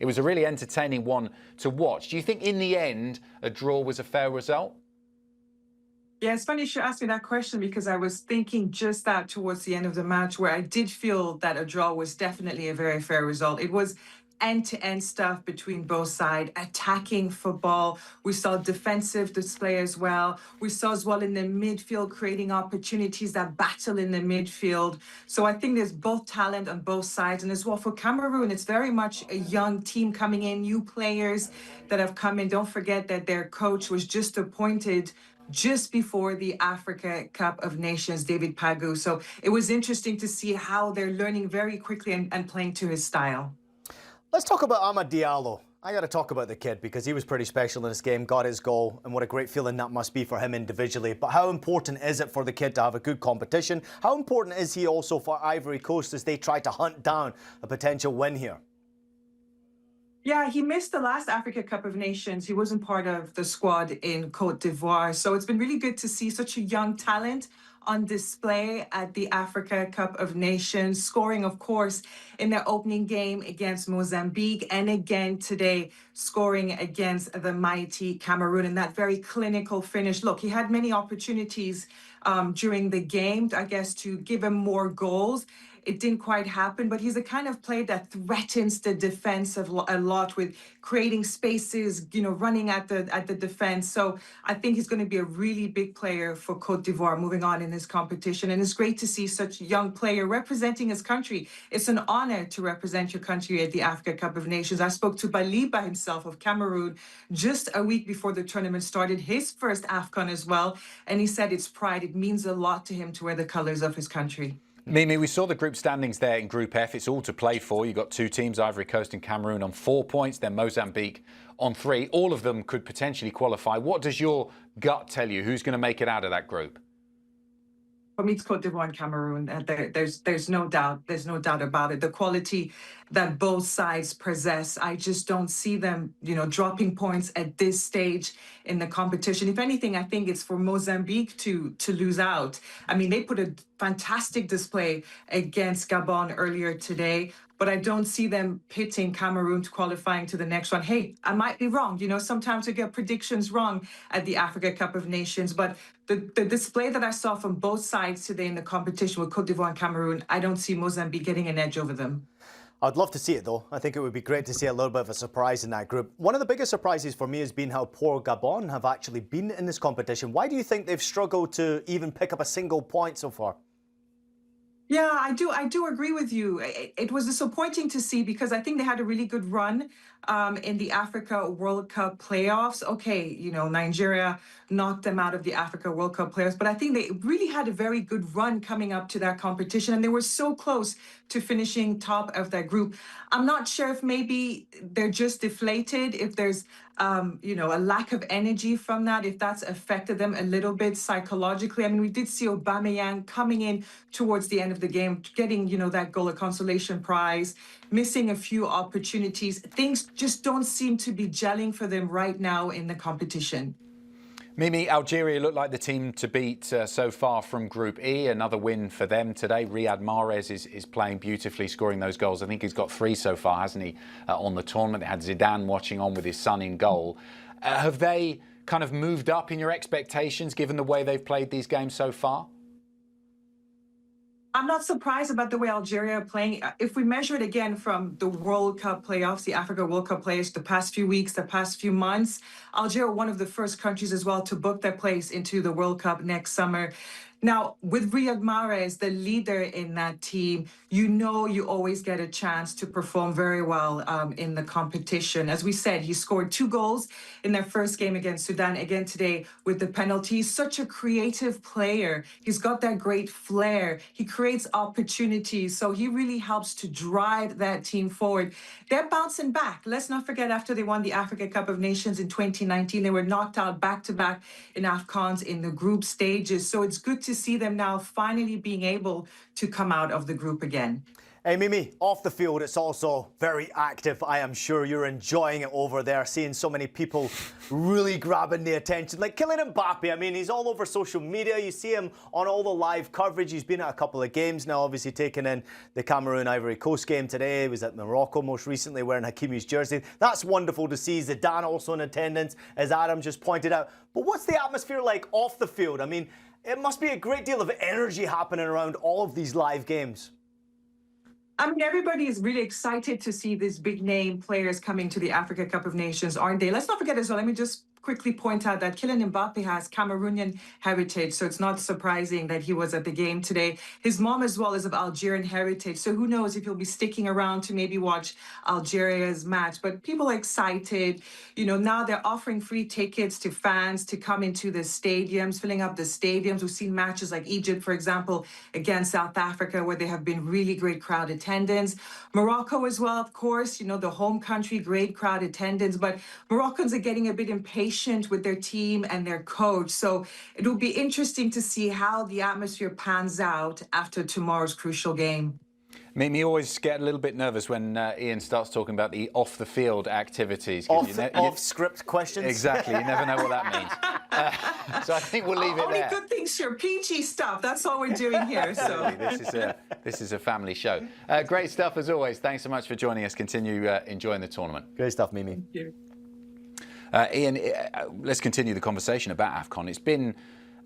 it was a really entertaining one to watch. Do you think in the end a draw was a fair result? Yeah, it's funny you should ask me that question because I was thinking just that towards the end of the match where I did feel that a draw was definitely a very fair result. It was end-to-end stuff between both sides, attacking football. We saw defensive display as well. We saw as well in the midfield creating opportunities, that battle in the midfield. So I think there's both talent on both sides. And as well for Cameroon, it's very much a young team coming in, new players that have come in. Don't forget that their coach was just appointed just before the Africa Cup of Nations, David Pagu. So it was interesting to see how they're learning very quickly and playing to his style. Let's talk about Diallo. I got to talk about the kid because he was pretty special in this game, got his goal, and what a great feeling that must be for him individually. But how important is it for the kid to have a good competition? How important is he also for Ivory Coast as they try to hunt down a potential win here? Yeah, he missed the last Africa Cup of Nations. He wasn't part of the squad in Côte d'Ivoire. So it's been really good to see such a young talent on display at the Africa Cup of Nations, scoring, of course, in their opening game against Mozambique, and again today, scoring against the mighty Cameroon in that very clinical finish. Look, he had many opportunities during the game, I guess, to give him more goals. It didn't quite happen, but he's the kind of player that threatens the defense a lot with creating spaces, you know, running at the defense. So I think he's going to be a really big player for Côte d'Ivoire moving on in this competition. And it's great to see such a young player representing his country. It's an honor to represent your country at the Africa Cup of Nations. I spoke to Baliba himself of Cameroon just a week before the tournament started, his first AFCON as well. And he said it's pride. It means a lot to him to wear the colors of his country. Mimi, we saw the group standings there in Group F. It's all to play for. You've got two teams, Ivory Coast and Cameroon, on 4 points, then Mozambique on 3. All of them could potentially qualify. What does your gut tell you? Who's going to make it out of that group? For me, it's Côte d'Ivoire and Cameroon. There's no doubt. There's no doubt about it. The quality that both sides possess, I just don't see them, you know, dropping points at this stage in the competition. If anything, I think it's for Mozambique to lose out. I mean, they put a fantastic display against Gabon earlier today, but I don't see them pitting Cameroon to qualifying to the next one. Hey, I might be wrong. You know, sometimes we get predictions wrong at the Africa Cup of Nations, but the display that I saw from both sides today in the competition with Côte d'Ivoire and Cameroon, I don't see Mozambique getting an edge over them. I'd love to see it, though. I think it would be great to see a little bit of a surprise in that group. One of the biggest surprises for me has been how poor Gabon have actually been in this competition. Why do you think they've struggled to even pick up a single point so far? Yeah, I do agree with you. It was disappointing to see because I think they had a really good run in the Africa World Cup playoffs. Okay, you know, Nigeria knocked them out of the Africa World Cup playoffs, but I think they really had a very good run coming up to that competition, and they were so close to finishing top of that group. I'm not sure if maybe they're just deflated, if there's you know, a lack of energy from that, if that's affected them a little bit psychologically. I mean, we did see Aubameyang coming in towards the end of the game, getting, you know, that goal, a consolation prize, missing a few opportunities. Things just don't seem to be gelling for them right now in the competition. Mimi, Algeria looked like the team to beat so far from Group E. Another win for them today. Riyad Mahrez is playing beautifully, scoring those goals. I think he's got 3 so far, hasn't he, on the tournament. They had Zidane watching on with his son in goal. Have they kind of moved up in your expectations, given the way they've played these games so far? I'm not surprised about the way Algeria are playing. If we measure it again from the World Cup playoffs, the Africa World Cup players, the past few weeks, the past few months, Algeria, one of the first countries as well to book their place into the World Cup next summer. Now, with Riyad Mahrez, the leader in that team, you know you always get a chance to perform very well in the competition. As we said, he scored 2 goals in their first game against Sudan, again today with the penalty. He's such a creative player. He's got that great flair. He creates opportunities, so he really helps to drive that team forward. They're bouncing back. Let's not forget, after they won the Africa Cup of Nations in 2019, they were knocked out back-to-back in AFCONs in the group stages. So it's good to see them now finally being able to come out of the group again. Hey Mimi, off the field it's also very active. I am sure you're enjoying it over there, seeing so many people really grabbing the attention. Like Kylian Mbappe, I mean, he's all over social media. You see him on all the live coverage. He's been at a couple of games now, obviously taking in the Cameroon Ivory Coast game today. He was at Morocco most recently wearing Hakimi's jersey. That's wonderful to see. Zidane also in attendance, as Adam just pointed out. But what's the atmosphere like off the field? I mean, it must be a great deal of energy happening around all of these live games. I mean, everybody is really excited to see these big name players coming to the Africa Cup of Nations, aren't they? Let's not forget as well, let me just quickly point out that Kylian Mbappe has Cameroonian heritage, so it's not surprising that he was at the game today. His mom as well is of Algerian heritage, so who knows if he'll be sticking around to maybe watch Algeria's match. But people are excited. You know, now they're offering free tickets to fans to come into the stadiums, filling up the stadiums. We've seen matches like Egypt, for example, against South Africa, where there have been really great crowd attendance. Morocco as well, of course, you know, the home country, great crowd attendance. But Moroccans are getting a bit impatient with their team and their coach. So it will be interesting to see how the atmosphere pans out after tomorrow's crucial game. Me always get a little bit nervous when Ian starts talking about the off-the-field activities. Off-script questions? Exactly. You never know what that means. So I think we'll leave it only there. Good things here. PG stuff. That's all we're doing here. So This is a family show. Great stuff as always. Thanks so much for joining us. Continue enjoying the tournament. Great stuff, Mimi. Thank you. Ian, let's continue the conversation about AFCON. It's been,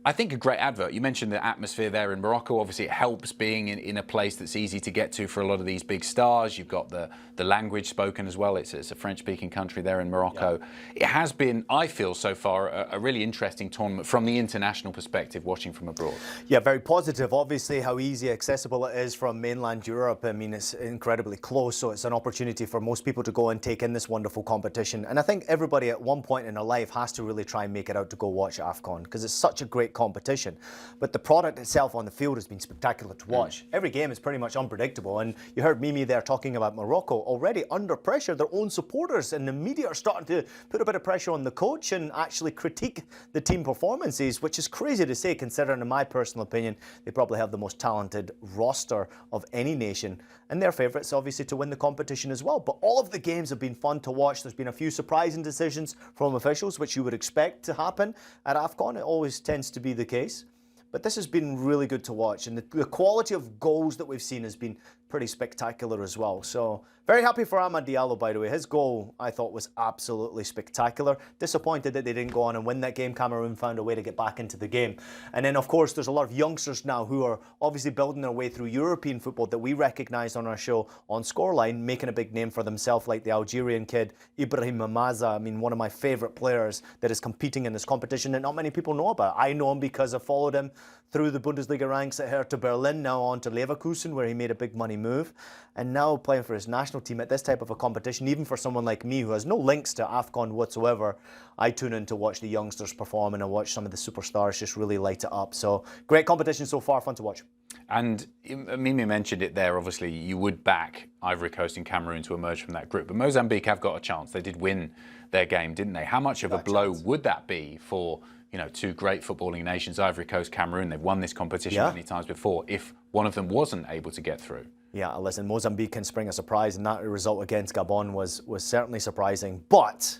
I think, a great advert. You mentioned the atmosphere there in Morocco. Obviously, it helps being in a place that's easy to get to for a lot of these big stars. You've got the language spoken as well. It's a French-speaking country there in Morocco. Yeah. It has been, I feel, so far, a really interesting tournament from the international perspective, watching from abroad. Yeah, very positive. Obviously, how easy accessible it is from mainland Europe. I mean, it's incredibly close, so it's an opportunity for most people to go and take in this wonderful competition. And I think everybody at one point in their life has to really try and make it out to go watch AFCON, because it's such a great competition. But the product itself on the field has been spectacular to watch. Every game is pretty much unpredictable, and you heard Mimi there talking about Morocco already under pressure. Their own supporters and the media are starting to put a bit of pressure on the coach and actually critique the team performances, which is crazy to say considering, in my personal opinion, they probably have the most talented roster of any nation, and they're favourites obviously to win the competition as well. But all of the games have been fun to watch. There's been a few surprising decisions from officials, which you would expect to happen at AFCON. It always tends to be the case. But this has been really good to watch, and the quality of goals that we've seen has been pretty spectacular as well. So very happy for Amad Diallo, by the way. His goal, I thought, was absolutely spectacular. Disappointed that they didn't go on and win that game. Cameroon found a way to get back into the game. And then, of course, there's a lot of youngsters now who are obviously building their way through European football that we recognised on our show on Scoreline, making a big name for themselves, like the Algerian kid, Ibrahim Mamaza. I mean, one of my favourite players that is competing in this competition that not many people know about. I know him because I followed him through the Bundesliga ranks at Hertha Berlin, now on to Leverkusen, where he made a big money move, and now playing for his national team at this type of a competition. Even for someone like me who has no links to AFCON whatsoever, I tune in to watch the youngsters perform, and I watch some of the superstars just really light it up. So great competition so far, fun to watch. And Mimi mentioned it there, obviously you would back Ivory Coast and Cameroon to emerge from that group, but Mozambique have got a chance. They did win their game, didn't they? How much of a blow would that be for, you know, two great footballing nations, Ivory Coast, Cameroon? They've won this competition many times before, if one of them wasn't able to get through. Yeah, listen, Mozambique can spring a surprise, and that result against Gabon was certainly surprising. But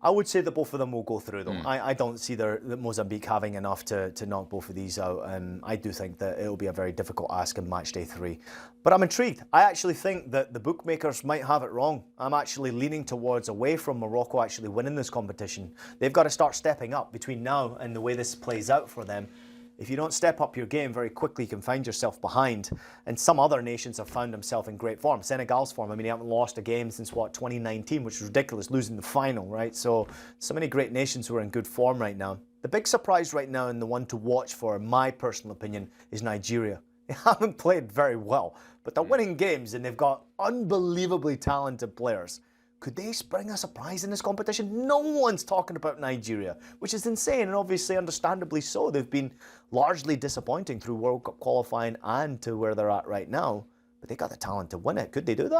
I would say that both of them will go through, though. I don't see Mozambique having enough to knock both of these out. I do think that it'll be a very difficult ask in match day 3. But I'm intrigued. I actually think that the bookmakers might have it wrong. I'm actually leaning towards away from Morocco actually winning this competition. They've got to start stepping up between now and the way this plays out for them. If you don't step up your game very quickly, you can find yourself behind. And some other nations have found themselves in great form. Senegal's form, I mean, they haven't lost a game since, 2019, which is ridiculous, losing the final, right? So many great nations who are in good form right now. The big surprise right now, and the one to watch for, in my personal opinion, is Nigeria. They haven't played very well, but they're winning games, and they've got unbelievably talented players. Could they spring a surprise in this competition? No one's talking about Nigeria, which is insane, and obviously understandably so. They've been largely disappointing through World Cup qualifying and to where they're at right now, but they got the talent to win it. Could they do that?